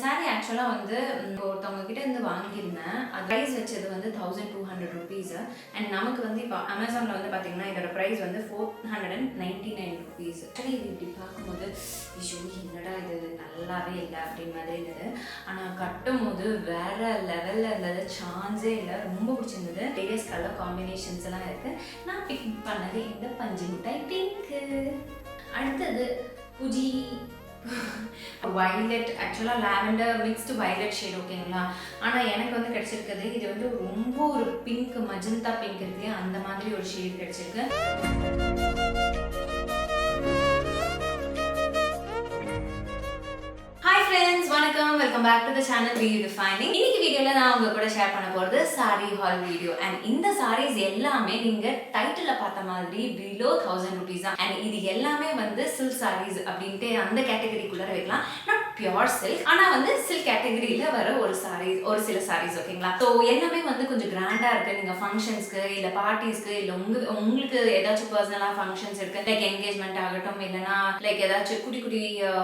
saree ஆக்சுவலாக வந்து ஒருத்தவங்க கிட்ட இருந்து வாங்கியிருந்தேன். அது ப்ரைஸ் வச்சது வந்து 1200 rupees. அண்ட் நமக்கு வந்து இப்போ அமேசானில் வந்து பார்த்தீங்கன்னா இதோட ப்ரைஸ் வந்து 499 rupees. ஆக்சுவலி இது இப்படி பார்க்கும்போது ஐயோ என்னடா இது நல்லாவே இல்லை அப்படின்னு மாதிரி இருந்தது. ஆனால் கட்டும் போது வேற லெவலில் இருந்தது, சான்ஸே இல்லை. ரொம்ப பிடிச்சிருந்தது. வேரியஸ் கலர் காம்பினேஷன்ஸ் எல்லாம் இருக்குது. நான் பிக் பண்ணது இந்த பஞ்சு மிட்டாய் பிங்க்கு. அடுத்தது புஜி வயலட், ஆக்சுவலாக லாவெண்டர் மிக்ஸ்டு வயலட் ஷேட் ஓகேங்களா. ஆனால் எனக்கு வந்து கிடச்சிருக்குது இது வந்து ரொம்ப ஒரு பிங்க், மஜந்தா பிங்க் இருக்கு, அந்த மாதிரி ஒரு ஷேட் கிடச்சிருக்கு. வணக்கம், welcome back to the channel BeYouDefining. இன்னைக்கு வீடியோல நான் உங்க கூட ஷேர் பண்ண போறது saree haul வீடியோ. அண்ட் இந்த sarees எல்லாமே நீங்க டைட்டில்ல பார்த்த மாதிரி below 1000 rupees தான். அண்ட் இது எல்லாமே வந்து silk sarees அப்படின்ட்டு அந்த கேட்டகரிக்குள்ள வைக்கலாம். நாட் பியூர் சில்க், ஆனா வந்து சில்க் கேட்டகரியில வர ஒரு சில sarees ஓகேங்களா. ஸோ எல்லாமே வந்து கொஞ்சம் கிராண்டா இருக்கு. நீங்க ஃபங்க்ஷன்ஸ்க்கு இல்ல பார்ட்டிஸ்க்கு இல்ல உங்களுக்கு ஏதாச்சும் பர்சனலா ஃபங்க்ஷன்ஸ் இருக்கு, லைக் என்கேஜ்மெண்ட் ஆகட்டும், இல்லைன்னா லைக் ஏதாச்சும் குட்டி குட்டி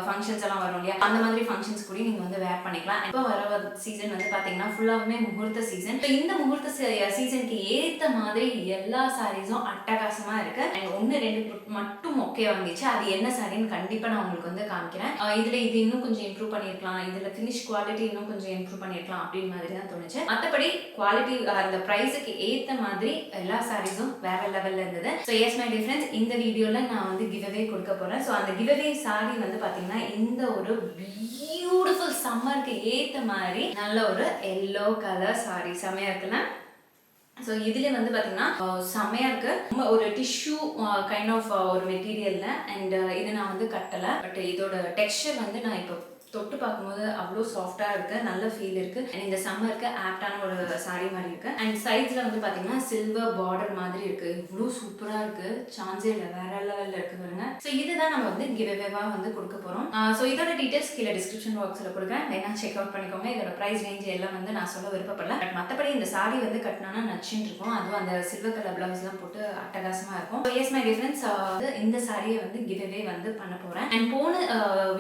ஃபங்க்ஷன்ஸ் எல்லாம் வரும் இல்லையா, அந்த மாதிரி ஃபங்க்ஷன்ஸ் கூட நீங்க வந்து வேர் பண்ணிக்கலாம். இப்போ வர சீசன் வந்து பாத்தீங்கன்னா ஃபுல்லாவே முகூர்த்த சீசன். இந்த முகூர்த்த சீசனுக்கு ஏத்த மாதிரி எல்லா சாரீஸும் அட்டகாசமா இருக்கு. ஒன்னு ரெண்டு மட்டும் மொக்கையா வந்துச்சு. அது என்ன சாரின்னு கண்டிப்பா நான் உங்களுக்கு வந்து காமிக்கிறேன். இதுல இது இன்னும் கொஞ்சம் இம்ப்ரூவ் பண்ணிருக்கலாம், இதுல ஃபினிஷ் குவாலிட்டி இன்னும் கொஞ்சம் இம்ப்ரூவ் பண்ணிருக்கலாம் அப்படின்னு மாதிரி தான் தோணுச்சு. மற்றபடி குவாலிட்டி அந்த பிரைஸுக்கு ஏத்த மாதிரி எல்லா சாரீஸும் வேற லெவல்ல இருந்தது. ஸோ எஸ் மை டிஃபரன்ஸ், இந்த வீடியோல நான் வந்து கிவ்அவே கொடுக்க போறேன். ஸோ அந்த கிவ்அவே சாரி வந்து பாத்தீங்கன்னா இந்த ஒரு பியூட்டிஃபுல் சம்மருக்கு ஏத்த மாதிரி நல்ல ஒரு எல்லோ கலர் சாரி செமையா இருக்குல்ல. ஸோ இதுல வந்து பாத்தீங்கன்னா செமையா இருக்கு. ரொம்ப ஒரு டிஷ்யூ கைண்ட் ஆஃப் ஒரு மெட்டீரியல்ல. அண்ட் இது நான் வந்து கட்டல, பட் இதோட டெக்ஸ்சர் வந்து நான் இப்போ தொட்டு பார்க்கும்போது அவ்வளோ சாஃப்டா இருக்கு, நல்ல ஃபீல் இருக்கு. அண்ட் இந்த சம்மருக்கு ஆப்டான ஒரு சாரி மாதிரி இருக்கு. அண்ட் சைட்ஸ்ல வந்து பாத்தீங்கன்னா சில்வர் பார்டர் மாதிரி இருக்கு. இவ்வளோ சூப்பரா இருக்கு, சான்ஸே இல்லை, வேற லெவல்ல இருக்கு பாருங்க. ஸோ இதுதான் நம்ம வந்து கிவ்அவேவா வந்து கொடுக்க போறோம். ஸோ இதோட டீடைல்ஸ் கீழே டிஸ்கிரிப்ஷன் பாக்ஸ்ல கொடுக்குறேன், வேணா செக் அவுட் பண்ணிக்கோங்க. இதோட பிரைஸ் ரேஞ்ச் எல்லாம் வந்து நான் சொல்ல விருப்பப்படல, பட் மற்றபடி இந்த சாரி வந்து கட்டினா நச்சுன்னு இருக்கும். அதுவும் அந்த சில்வர் கலர் பிளவுஸ் எல்லாம் போட்டு அட்டகாசமா இருக்கும். எஸ் மை டிஃபரன்ஸ், இந்த சாரியை வந்து கிவ்அவே வந்து பண்ண போறேன். அண்ட் போன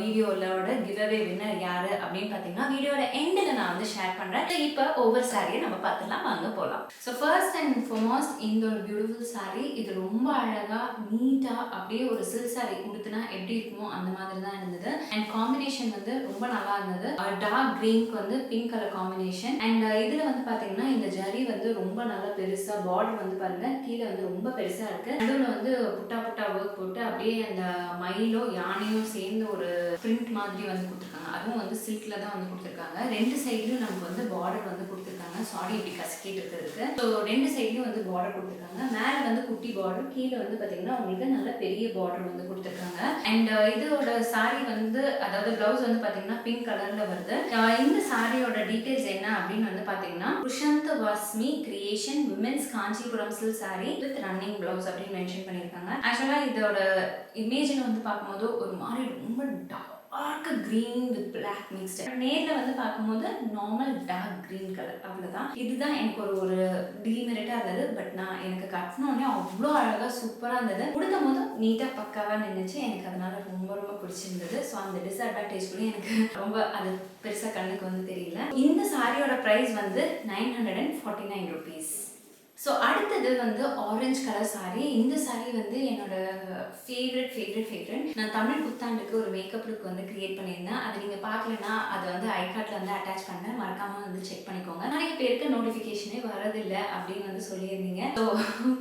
வீடியோலோட கிவ்அவே வின்னர் யாரு அப்படின்னு பாத்தீங்கன்னா வீடியோட எண்ட்ல நான் வந்து ஷேர் பண்றேன். இப்போ ஒவ்வொரு சாரியை நம்ம பார்த்துலாம், வாங்க போலாம். ஸோ ஃபர்ஸ்ட் அண்ட் ஃபார்மோஸ்ட் இந்த ஒரு பியூட்டிஃபுல் சாரி. இது ரொம்ப அழகா நீட்டா அப்படியே ஒரு சில்க் சாரி உடுத்துனா எப்படி இருக்குமோ அந்த மாதிரி தான் இருந்தது. அண்ட் காம்பினேஷன் வந்து ரொம்ப நல்லா இருந்தது. டார்க் கிரீனுக்கு வந்து பிங்க் கலர் காம்பினேஷன். அண்ட் இதுல வந்து பாத்தீங்கன்னா இந்த ஜரி வந்து ரொம்ப நல்லா பெருசா, பார்டர் வந்து பாருங்க கீழே வந்து ரொம்ப பெருசா இருக்கு. நடுவுல வந்து புட்டா புட்டா ஒர்க் போட்டு அப்படியே அந்த மயிலோ யானையும் சேர்ந்து ஒரு பிரிண்ட் மாதிரி வந்து கொடுத்துருக்காங்க. அதுவும் வந்து சில்க்ல தான் வந்து கொடுத்துருக்காங்க. ரெண்டு சைட்லயும் நமக்கு வந்து பார்டர் வந்து கொடுத்துருக்காங்க. சாரி இப்படி கசக்கிட்டு இருக்கிறதுக்கு. ஸோ ரெண்டு சைட்லயும் வந்து பார்டர் கொடுத்துருக்காங்க. மேல வந்து குட்டி பார்டர், கீழே வந்து பாத்தீங்கன்னா உங்களுக்கு நல்ல பெரிய பார்டர் வந்து கொடுத்துருக்காங்க. அண்ட் இதோட சாரி வந்து அதாவது பிளவுஸ் வந்து பாத்தீங்கன்னா பிங்க் கலர்ல வருது. இந்த சாரியோட டீடைல்ஸ் என்ன அப்படின்னு வந்து பாத்தீங்கன்னா புஷந்த் வாஸ்மி creation women's Kanchipuram silk sorry with running blouse அப்படின்னு மென்ஷன் பண்ணியிருக்காங்க. ஆக்சுவலா இதோட இமேஜ்ல வந்து பார்க்கும்போது ஒரு மாதிரி ரொம்ப dark green with black mixed. நேரில் வந்து பார்க்கும்போது நார்மல் டார்க் கிரீன் கலர், அவ்வளோதான். இதுதான் எனக்கு ஒரு டிமெரிட்டா இருந்தது. பட் நான் எனக்கு கட்டினோடனே அவ்வளோ அழகாக சூப்பராக இருந்தது. கொடுக்கும் போது நீட்டாக பக்காவாக நின்றுச்சு. எனக்கு அதனால ரொம்ப ரொம்ப பிடிச்சிருந்தது. ஸோ அந்த டிஸ்அட்வான்டேஜ் கூட எனக்கு ரொம்ப அது பெருசாக கண்ணுக்கு வந்து தெரியல. இந்த சாரியோட ப்ரைஸ் வந்து 949 rupees. ஸோ அடுத்தது வந்து ஆரஞ்சு கலர் சாரி. இந்த சாரி வந்து என்னோட ஃபேவரட். நான் தமிழ் புத்தாண்டுக்கு ஒரு மேக்கப் லுக் வந்து கிரியேட் பண்ணியிருந்தேன். அது நீங்கள் பார்க்கலன்னா அதை வந்து ஐகார்ட்ல வந்து அட்டாச் பண்ணேன், மறக்காம வந்து செக் பண்ணிக்கோங்க. நிறைய பேருக்கு நோட்டிஃபிகேஷனே வரதில்லை அப்படின்னு வந்து சொல்லியிருந்தீங்க. ஸோ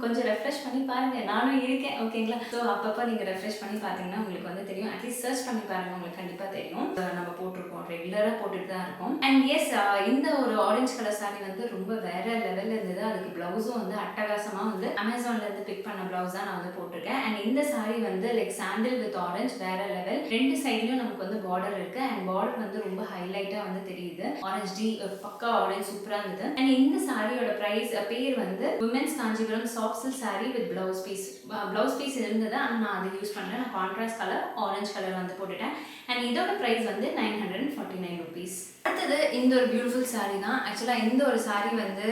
கொஞ்சம் ரெஃப்ரெஷ் பண்ணி பாருங்க, நானும் இருக்கேன் ஓகேங்களா. ஸோ அப்பப்போ நீங்கள் ரெஃப்ரெஷ் பண்ணி பார்த்தீங்கன்னா உங்களுக்கு வந்து தெரியும். அட்லீஸ்ட் சர்ச் பண்ணி பாருங்க, உங்களுக்கு கண்டிப்பாக தெரியும். நம்ம போட்டிருக்கோம், ரெகுலராக போட்டுட்டு தான் இருக்கோம். அண்ட் எஸ், இந்த ஒரு ஆரஞ்சு கலர் சாரி வந்து ரொம்ப வேற லெவலில் இருந்தது. அதுக்கு பிளவுஸ் வந்து அட்டகாசமா வந்து அமேசான்ல இருந்து பிக் பண்ண பிளவுஸ் தான் நான் வந்து போட்டிருக்கேன். அண்ட் இந்த சாரி வந்து லைக் சாண்டல் வித் ஆரஞ்சு வேற லெவல். ரெண்டு சைட்லயும் நமக்கு வந்து பார்டர் இருக்கு. அண்ட் பார்டர் வந்து ரொம்ப ஹைலைட்டா வந்து தெரியுது. ஆரஞ்சு பக்கா ஆரஞ்சு சூப்பரா இருந்தது. அண்ட் இந்த சாரியோட பிரைஸ் பேர் வந்து women's Kanchipuram soft silk sorry with blouse piece இருந்தது. ஆனால் நான் அதை யூஸ் பண்ணேன். நான் கான்ட்ராஸ்ட் கலர் ஆரஞ்சு கலர் வந்து போட்டுட்டேன். அண்ட் இதோட பிரைஸ் வந்து 949 rupees. அடுத்தது அடுத்தது இந்த ஒரு பியூட்டிஃபுல் saree தான். ஆக்சுவலாக இந்த ஒரு saree வந்து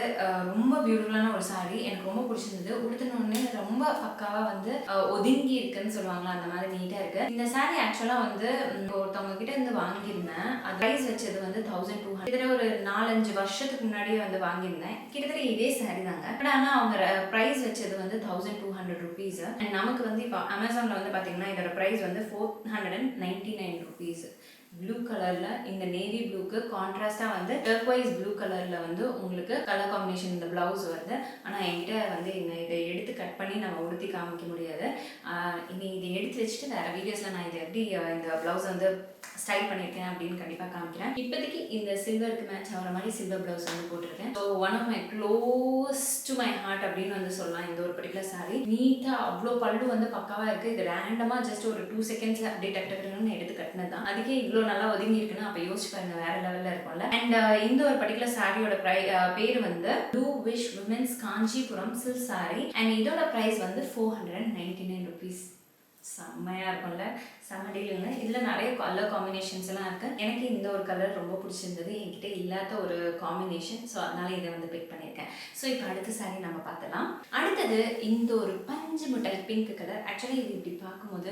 ரொம்ப பியூட்டிஃபுல்லான ஒரு saree. எனக்கு ரொம்ப பிடிச்சிருந்தது. உடுத்தினோடனே ரொம்ப பக்காவாக வந்து ஒதுங்கி இருக்குன்னு சொல்லுவாங்களா, அந்த மாதிரி நீட்டாக இருக்குது. இந்த saree ஆக்சுவலாக வந்து ஒருத்தவங்க கிட்ட இருந்து வாங்கியிருந்தேன். அது ப்ரைஸ் வச்சது வந்து 1200. கிட்டத்தட்ட ஒரு 4-5 வருஷத்துக்கு முன்னாடியே வந்து வாங்கியிருந்தேன். கிட்டத்தட்ட இதே saree தாங்க. பட் ஆனால் அவங்க ப்ரைஸ் வச்சது வந்து 1200 ருபீஸ். அண்ட் நமக்கு வந்து இப்போ அமேசானில் வந்து பார்த்தீங்கன்னா இதோட ப்ரைஸ் வந்து 499 ருபீஸ். ப்ளூ கலரில் இந்த நேவி ப்ளூக்கு கான்ட்ராஸ்டாக வந்து டர்க்வைஸ் ப்ளூ கலரில் வந்து உங்களுக்கு கலர் காம்பினேஷன் இந்த ப்ளவுஸ் வருது. ஆனால் என்கிட்ட வந்து இதை எடுத்து கட் பண்ணி நம்ம உடுத்தி காமிக்க முடியாது. இனி இதை எடுத்து வச்சுட்டு வேறு வீடியோஸில் நான் இதை எப்படி இந்த ப்ளவுஸ் வந்து ஸ்டைல் பண்ணியிருக்கேன் அப்படின்னு கண்டிப்பாக காமிக்கிறேன். இப்போதைக்கு இந்த சில்வருக்கு மேட்ச் ஆகிற மாதிரி சில்வர் ப்ளவுஸ் வந்து போட்டிருக்கேன். So one of my close to my heart அப்படின்னு வந்து சொல்லலாம். இந்த ஒரு பர்டிகுலர் saree நீட்டாக அவ்வளோ பல்லு வந்து பக்காவாக இருக்குது. இது ரேண்டமாக ஜஸ்ட் ஒரு 2 செகண்ட்ஸில் அப்படியே டக்கு டக்குன்னு எடுத்து கட்டினது தான். அதுக்கே இவ்வளோ நல்லா ஒதுங்கி இருக்குன்னு அப்போ யோசிச்சு பாருங்க, வேற லெவலில் இருக்கும்ல. அண்ட் இந்த ஒரு பர்டிகுலர் சாரியோட பேர் வந்து blue wish women's Kanchipuram silk saree. And இதோட ப்ரைஸ் வந்து 499 ருபீஸ். செம்மையாக இருக்கும்ல, செம்ம டீலுங்க. இதில் நிறைய கலர் காம்பினேஷன்ஸ் எல்லாம் இருக்குது. எனக்கு இந்த ஒரு கலர் ரொம்ப பிடிச்சிருந்தது, என்கிட்ட இல்லாத ஒரு காம்பினேஷன். ஸோ அதனால இதை வந்து பிக் பண்ணியிருக்கேன். ஸோ இப்போ அடுத்த saree நம்ம பார்க்கலாம். அடுத்தது இந்த ஒரு பஞ்சு மிட்டாய் பிங்க் கலர். ஆக்சுவலி இது இப்படி பார்க்கும்போது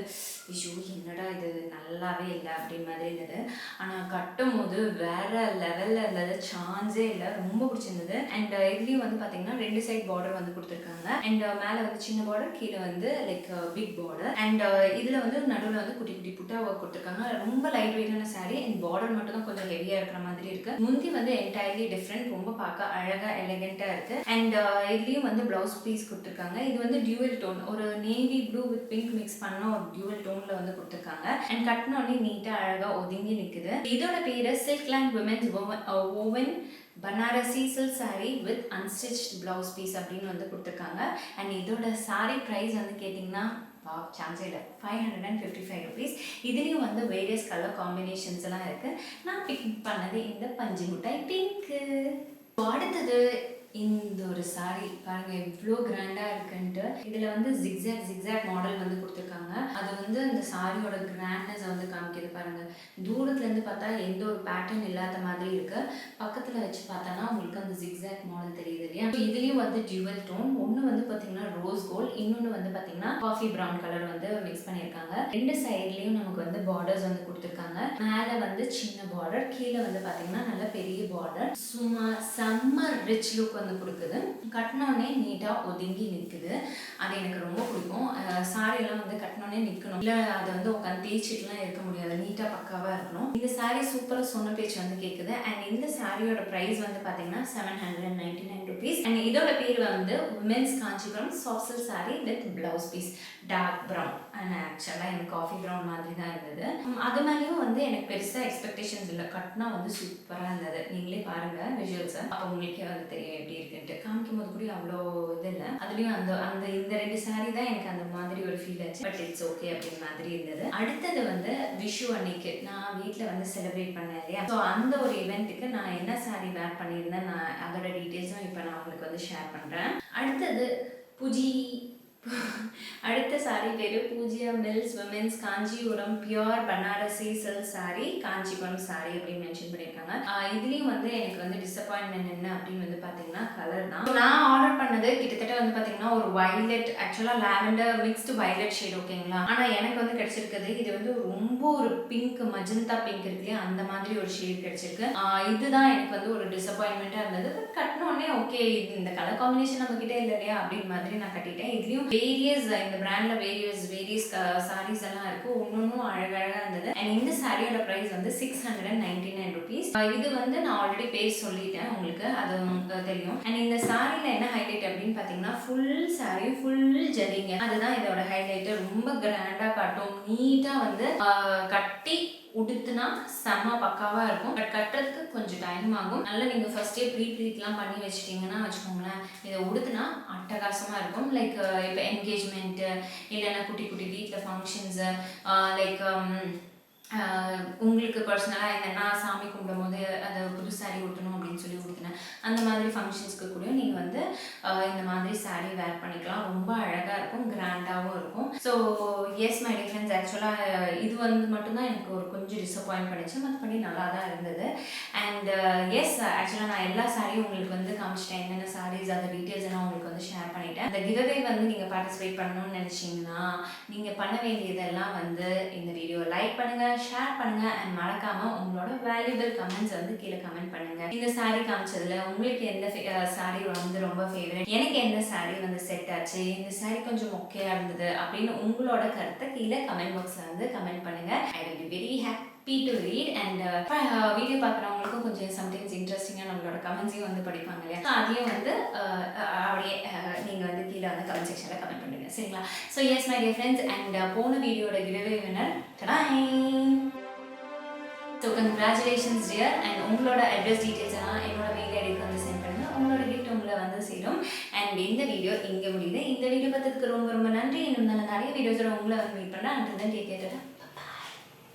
ஐயோ என்னடா இது நல்லாவே இல்லை அப்படின்னு மாதிரி இருந்தது. ஆனால் கட்டும் போது வேற லெவலில் இருந்தது, சான்ஸே இல்லை, ரொம்ப பிடிச்சிருந்தது. அண்ட் இதுலேயும் வந்து பார்த்தீங்கன்னா 2 சைட் பார்டர் வந்து கொடுத்துருக்காங்க. அண்ட் மேலே வந்து சின்ன பார்டர், கீழே வந்து லைக் பிக் பார்டர். அண்ட் இதில் வந்து நடுவில் வந்து குட்டி குட்டி புட்டா ஒர்க் கொடுத்துருக்காங்க. ரொம்ப லைட் வெயிட்டான saree. அண்ட் பார்டர் மட்டும் தான் கொஞ்சம் ஹெவியாக இருக்கிற மாதிரி இருக்குது. முந்தி வந்து என்டையர்லி டிஃப்ரெண்ட், ரொம்ப பார்க்க அழகாக எலிகெண்ட்டாக இருக்குது. அண்ட் இதுலேயும் வந்து ப்ளவுஸ் பீஸ் கொடுத்துருக்காங்க. இது வந்து டியூவல் டோன், ஒரு navy blue with pink mix பண்ண ஒரு டியூவல் டோனில் வந்து கொடுத்துருக்காங்க. அண்ட் கட்டினோடனே நீட்டாக அழகாக ஒதுங்கி நிற்குது. இதோட பேர் silk land women's woven Banarasi silk saree with unstitched blouse piece அப்படின்னு வந்து கொடுத்துருக்காங்க. அண்ட் இதோட saree ப்ரைஸ் வந்து கேட்டிங்கன்னா சான்ஸே இல்லை, 555 ருபீஸ். இதுலேயும் வந்து வேரியஸ் கலர் காம்பினேஷன்ஸ் எல்லாம் இருக்குது. நான் பிக் பண்ணது இந்த பஞ்சு மிட்டாய் பிங்க்கு. அடுத்தது இந்த ஒரு saree பாருங்க எவ்வளோ கிராண்டாக இருக்குன்ட்டு. இதில் வந்து ஜிக்ஸாக் மாடல் வந்து கொடுத்துருக்காங்க. அது வந்து இந்த சாரியோட கிராண்ட்னஸை வந்து காமிக்கிறது பாருங்க. தூரத்துலேருந்து பார்த்தா எந்த ஒரு பேட்டர்ன் இல்லாத மாதிரி இருக்கு. பக்கத்தில் வச்சு பார்த்தோன்னா உங்களுக்கு அந்த ஜிக்ஸாக் மாடல் தெரியுது இல்லையா. இதுலேயும் வந்து டியூவல் டோன், ஒன்று வந்து பார்த்தீங்கன்னா ரோஸ் கோல்ட், இன்னொன்று வந்து பார்த்தீங்கன்னா காஃபி ப்ரௌன் கலர் வந்து மிக்ஸ் பண்ணியிருக்காங்க. 2 சைட்லேயும் நமக்கு வந்து பார்டர்ஸ் வந்து கொடுத்துருக்காங்க. மேலே வந்து சின்ன பார்டர், கீழே வந்து பார்த்தீங்கன்னா நல்ல பெரிய பார்டர். சும்மா செம்ம ரிச் லுக் வந்து கொடுக்குது. கட்டினோடனே நீட்டாக ஒதுங்கி நிற்குது. அது எனக்கு ரொம்ப பிடிக்கும். சாரியெல்லாம் வந்து கட்டினோடனே நிற்கணும், இல்லை அதை வந்து உட்காந்து தேய்ச்சிட்டுலாம் இருக்க முடியாது, நீட்டாக பக்காவாக இருக்கணும். இந்த சாரீ சூப்பராக சொன்ன பேச்சு வந்து கேட்குது. அண்ட் இந்த சாரியோட ப்ரைஸ் வந்து பார்த்தீங்கன்னா 799 ருபீஸ். அண்ட் இதோட பேர் வந்து women's Kanchipuram soft silk saree with blouse piece dark brown. And ஆக்சுவலாக எனக்கு காஃபி ப்ரௌன் மாதிரி தான் இருந்தது. அது மேலேயும் வந்து எனக்கு பெருசாக எக்ஸ்பெக்டேஷன்ஸ் இல்லை, கட்டினா வந்து சூப்பராக இருந்தது. நீங்களே பாருங்கள் விஷுவல்ஸை, அப்போ உங்களுக்கே வந்து தெரியும் எப்படி இருக்குன்ட்டு. காமிக்கும் போது கூட அவ்வளோ இது இல்லை. அதுலேயும் அந்த இந்த 2 saree தான் எனக்கு அந்த மாதிரி ஒரு ஃபீல் ஆச்சு. பட் இட்ஸ் ஓகே அப்படின்னு மாதிரி இருந்தது. அடுத்தது வந்து விஷு அன்னைக்கு நான் வீட்டில் வந்து செலிப்ரேட் பண்ணேன் இல்லையா. ஸோ அந்த ஒரு இவெண்ட்டுக்கு நான் என்ன saree வேர் பண்ணியிருந்தேன், நான் அதோட டீட்டெயில்ஸும் இப்போ நான் உங்களுக்கு வந்து ஷேர் பண்ணுறேன். அடுத்த saree பேரு பூஜியா mills women's Kanchipuram pure Banarasi silk saree Kanchipuram saree அப்படின்னு மென்ஷன் பண்ணியிருக்காங்க. இதுலேயும் வந்து எனக்கு வந்து டிசப்பாயின்மெண்ட் என்ன அப்படின்னு வந்து பார்த்தீங்கன்னா கலர் தான். நான் ஆர்டர் பண்ணது கிட்டத்தட்ட வந்து பார்த்தீங்கன்னா ஒரு வயலட், ஆக்சுவலாக லாவெண்டர் மிக்ஸ்டு வயலட் ஷேட் ஓகேங்களா. ஆனால் எனக்கு வந்து கிடைச்சிருக்குது இது வந்து ரொம்ப ஒரு பிங்க், மஜந்தா பிங்க் இருக்கு இல்லையா, அந்த மாதிரி ஒரு ஷேட் கிடைச்சிருக்கு. இதுதான் எனக்கு வந்து ஒரு டிசப்பாயின்மெண்ட்டாக இருந்தது. பட் கட்டினோடனே ஓகே இந்த கலர் காம்பினேஷன் நம்ம கிட்டே இல்லை இல்லையா அப்படின்னு மாதிரி நான் கட்டிட்டேன். இதுலேயும் வேரியஸ் இந்த பிராண்ட்ல வேரியஸ் சாரீஸ் எல்லாம் இருக்கு, ஒன்னொன்னும் அழகழகா இருந்தது. அண்ட் இந்த சாரியோட பிரைஸ் வந்து 699 ருபீஸ். இது வந்து நான் ஆல்ரெடி பேர் சொல்லிட்டேன் உங்களுக்கு, அது தெரியும். அண்ட் இந்த சாரியில என்ன ஹைலைட் அப்படின்னு பாத்தீங்கன்னா ஃபுல் சாரி ஃபுல் ஜரிங்க, அதுதான் இதோட ஹைலைட். ரொம்ப கிராண்டா காட்டும், நீட்டா வந்து கட்டி உடுத்துனா செம்ம பக்காவா இருக்கும். பட் கட்டுறதுக்கு கொஞ்சம் டைம் ஆகும். நல்லா நீங்க ஃபர்ஸ்டே ப்ளீட்லாம் பண்ணி வச்சுட்டீங்கன்னா வச்சுக்கோங்களேன், இதை உடுத்துனா அட்டகாசமா இருக்கும். லைக் இப்போ என்கேஜ்மெண்ட் இல்லைன்னா குட்டி குட்டி வீட்டில் ஃபங்க்ஷன்ஸ், லைக் உங்களுக்கு பர்சனலாக என்னென்னா சாமி கும்பிடும் போது அதை புது சாரீ உடுத்தணும் அப்படின்னு சொல்லி உடுத்தினேன், அந்த மாதிரி ஃபங்க்ஷன்ஸ்க்கு கூட நீங்கள் வந்து இந்த மாதிரி சாரீ வேர் பண்ணிக்கலாம். ரொம்ப அழகாக இருக்கும், கிராண்டாகவும் இருக்கும். So S my dear friends, ஆக்சுவலாக இது வந்து மட்டும்தான் எனக்கு ஒரு கொஞ்சம் டிசப்பாயிண்ட் பண்ணிச்சு, மற்றபடி நல்லா தான் இருந்தது. அண்ட் அண்ட் எஸ் ஆக்சுவலாக நான் எல்லா சாரியும் உங்களுக்கு வந்து காமிச்சிட்டேன், என்னென்ன சாரீஸ் அந்த டீட்டெயில்ஸ் எல்லாம் உங்களுக்கு வந்து ஷேர் பண்ணிட்டேன். அந்த கிவ்அவே வந்து நீங்கள் பார்ட்டிசிபேட் பண்ணணும்னு நினச்சிங்கன்னா நீங்கள் பண்ண வேண்டியதெல்லாம் வந்து இந்த வீடியோ லைக் பண்ணுங்கள், ஷேர் பண்ணுங்கள் அண்ட் மறக்காமல் உங்களோட வேல்யூபிள் கமெண்ட்ஸ் வந்து கீழே கமெண்ட் பண்ணுங்கள். இந்த சாரீ காமிச்சதுல உங்களுக்கு எந்த சாரீ வந்து ரொம்ப ஃபேவரட், எனக்கு எந்த சாரீ வந்து செட் ஆச்சு, இந்த சாரீ கொஞ்சம் மொக்கையாக இருந்தது அப்படின்னு உங்களோட கருத்தை கீழே கமெண்ட் பாக்ஸில் வந்து கமெண்ட் பண்ணுங்கள். I will be very happy to read. And video பார்க்குறவங்களுக்கும் கொஞ்சம் சம்டைம்ஸ் இன்ட்ரெஸ்டிங்காக நம்மளோட கமெண்ட்ஸையும் வந்து படிப்பாங்க இல்லையா, அதையும் வந்து அப்படியே நீங்கள் வந்து கீழே வந்து கமெண்ட் செக்ஷனில் கமெண்ட் பண்ணுங்கள், சரிங்களா? So S my dear friends, and போன வீடியோட giveaway winner so congratulations dear. And உங்களோட அட்ரஸ் டீட்டெயில்ஸ் எல்லாம் என்னோட மெயில் ஐடிக்கு வந்து சென்ட் பண்ணுங்கள், உங்களோட கிஃப்ட் உங்களை வந்து சேரும். அண்ட் இந்த வீடியோ இங்கே முடியுது. இந்த வீடியோ பார்த்ததுக்கு ரொம்ப ரொம்ப நன்றி. இன்னும் நான் நிறைய வீடியோஸோட உங்களை வந்து மீட் பண்ணுறேன். And then take care.